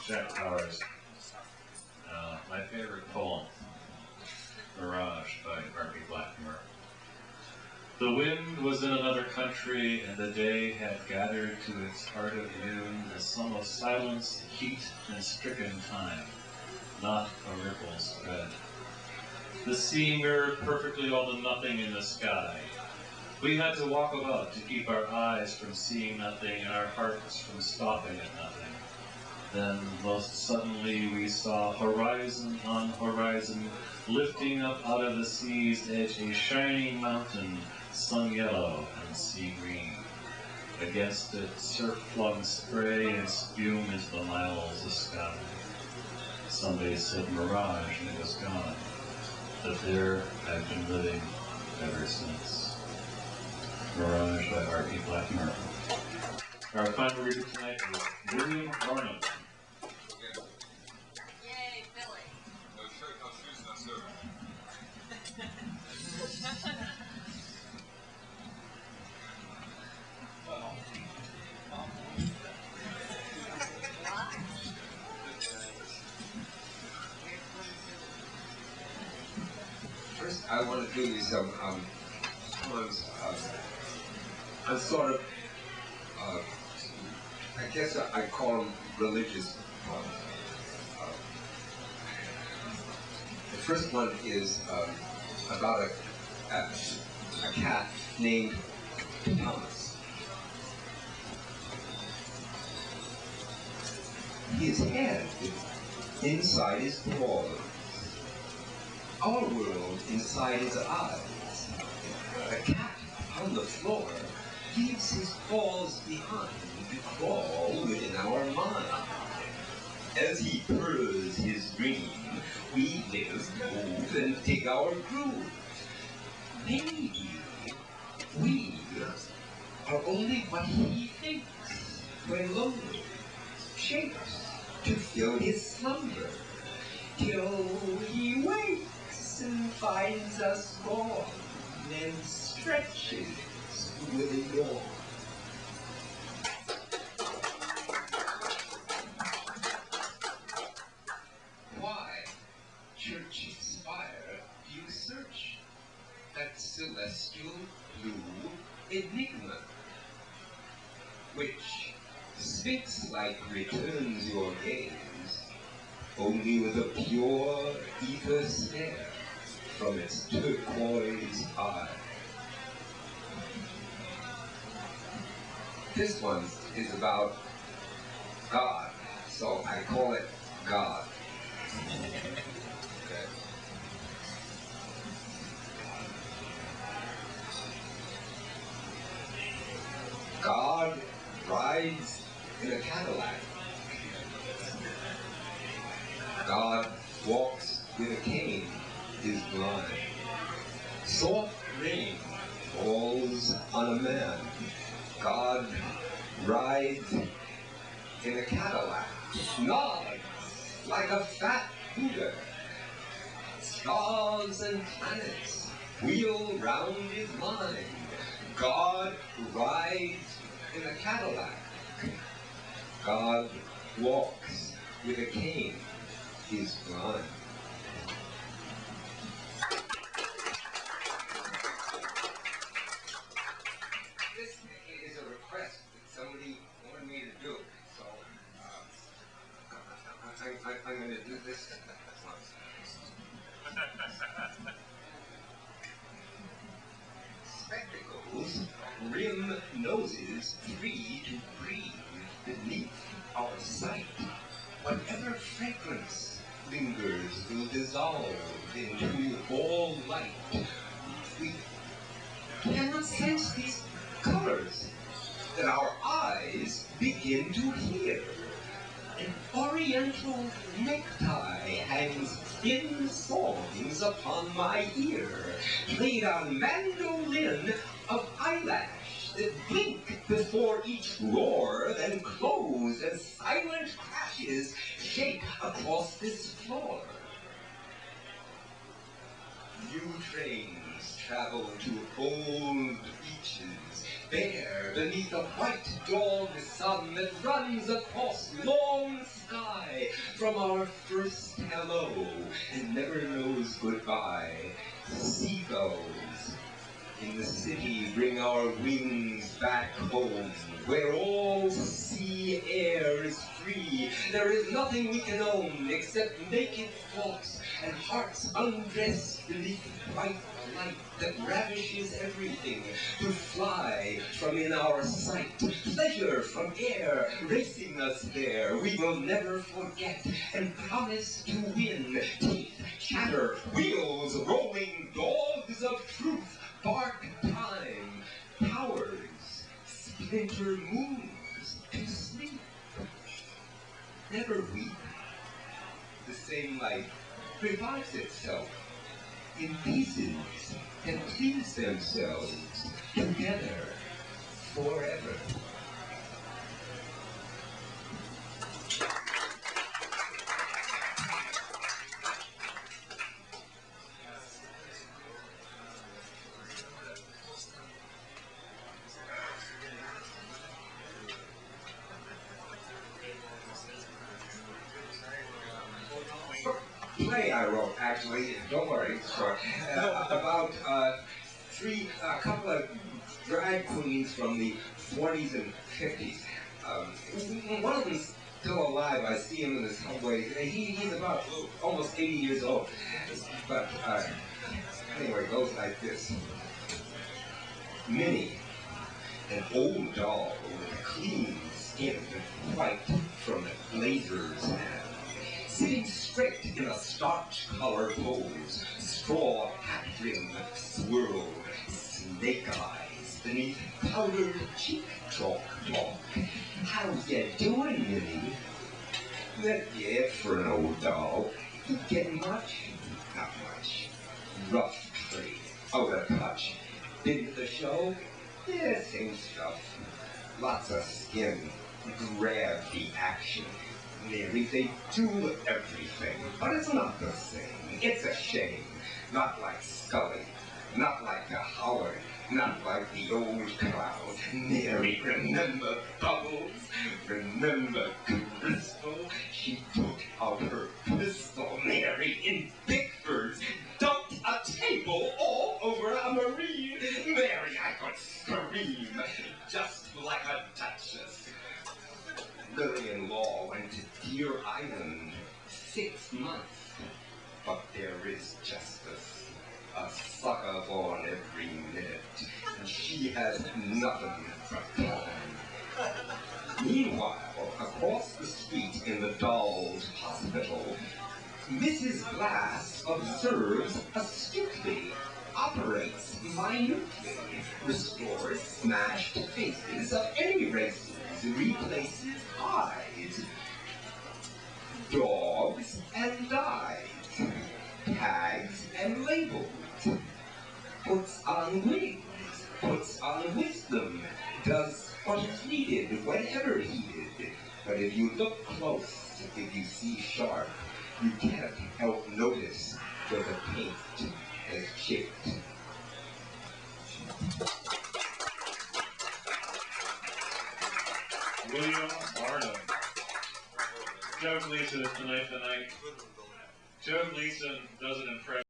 Jack Powers. My favorite poem, Mirage by R.P. Blackmore. The wind was in another country, and the day had gathered to its heart of noon the sum of silence, heat, and stricken time, not a ripple spread. The sea mirrored perfectly all the nothing in the sky. We had to walk about to keep our eyes from seeing nothing and our hearts from stopping at nothing. Then, most suddenly, we saw horizon on horizon, lifting up out of the sea's edge a shining mountain, sun yellow and sea green. Against it, surf-flung spray and spume into the miles of sky. Somebody said mirage and it was gone, but there I've been living ever since. Mirage by R.P. Blackmore. Our final reader tonight is William Barnum. Yay, Billy. No shirt, no shoes, no service. First, I want to do you some poems. I'm sort of, I guess I call them religious poems. The first one is about a cat named Thomas. His head inside his paws, our world inside his eyes. A cat on the floor leaves his paws behind to crawl within our mind. As he purrs his dream, we live, move, and dig our groove. Maybe we are only what he thinks when lonely, shapes to fill his slumber, till he wakes and finds us gone and stretches with a yawn. Why, church spire, do you search that celestial blue enigma, which sphinx-like returns your gaze, only with a pure ether stare from its turquoise eye? This one is about God, so I call it God. Okay. God rides in a Cadillac. God walks with a cane, is blind. Soft rain falls on a man. God rides in a Cadillac, nods like a fat Buddha. Stars and planets wheel round his mind. God rides in a Cadillac. God walks with a cane, is blind. This is a request that somebody wanted me to do, so I'm going to do this. Spectacles, rim noses, free to breathe beneath our sight. Whatever fragrance lingers will dissolve into all light. We cannot sense these colors that our eyes begin to hear. An oriental necktie hangs thin songs upon my ear, played on mandolin of eyelash that blink before each roar, then close as silent crashes shake across this floor. New trains travel to old beaches, bear beneath the white dog sun that runs across long sky from our first hello and never knows goodbye. Seagulls in the city bring our wings back home, where all sea air is free. There is nothing we can own except naked thoughts and hearts undressed beneath white light that ravishes everything. To fly from in our sight, pleasure from air racing us there. We will never forget and promise to win. Teeth chatter, wheels rolling, dogs of truth bark time, powers splinter moons to sleep. Never weep. The same light revives itself in pieces and please themselves together forever. Play I wrote, actually, don't worry, it's short, about a couple of drag queens from the 40s and 50s. One of them's still alive. I see him in the subway. He's about almost 80 years old. But anyway, it goes like this. Minnie, an old doll with clean skin, white from the blazer's hand, sitting straight in a starch collar pose, straw hat rim swirled, snake eyes beneath powdered cheek chalk talk. How's ya doing, Minnie? Yeah, for an old doll. You getting much? Not much. Rough trade. Out of touch. Been to the show? Yeah, same stuff. Lots of skin. Grab the action. Mary, they do everything, but it's not the same. It's a shame. Not like Scully, not like the Howard, not like the old crowd. Mary, remember Bubbles? Remember Crystal? She took out her pistol, Mary, in Bickford's, dumped a table all over a Marine. Mary, I could scream, just like a duchess. Lillian Law went to Deer Island 6 months, but there is justice. A sucker born every minute, and she has nothing but time. Meanwhile, across the street in the Dolls Hospital, Mrs. Glass observes astutely, operates minutely, restores smashed faces of any races, replaces eyes, dogs and dies, tags and labels, puts on wigs, puts on wisdom, does what is needed whenever needed. But if you look close, if you see sharp, you can't help notice where the paint has chipped. William Barnum. Joe Gleason is tonight. Joe Gleason does an impression.